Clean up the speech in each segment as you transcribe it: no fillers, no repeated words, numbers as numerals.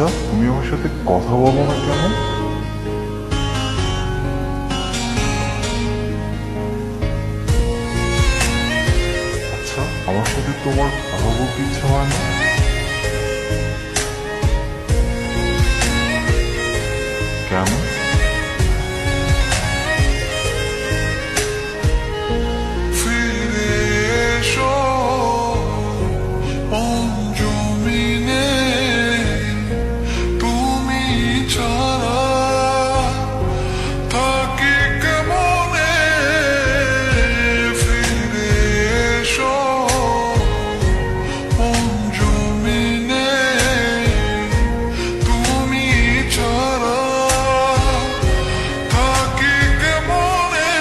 আচ্ছা, তুমি আমার সাথে কথা বলো না কেন? আচ্ছা, আমার সাথে তোমার কথা বলতে ইচ্ছা হয় না? কেন? ফিরে এসো অঞ্জমিনে, তুমি ছাড়া থাকি কেমনে। ফিরে এসো অঞ্জমিনে, তুমি ছাড়া থাকি কেমনে।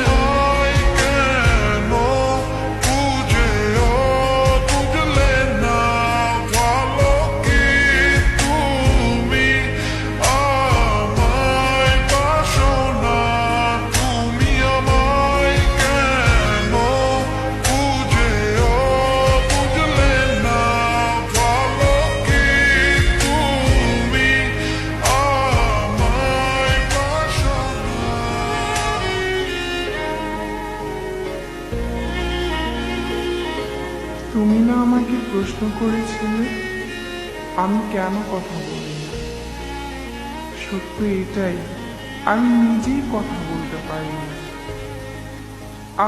আমায় কেন খুঁজেও খুঁজলে না, ভালো কি তুমি আমায় বাসো না। তুমি আমায় কেন খুঁজেও খুঁজলে না, ভালো কি তুমি আমায় বাসো না। তুমি না আমাকে প্রশ্ন করেছিলে আমি কেন কথা বলি না। সত্য এটাই, আমি নিজেই কথা বলতে পারি না।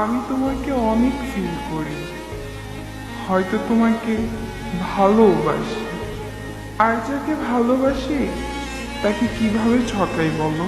আমি তোমাকে অনেক ফিল করি, হয়তো তোমাকে ভালোবাসি। আর যাকে ভালোবাসি তাকে কিভাবে ঠকাই বলো?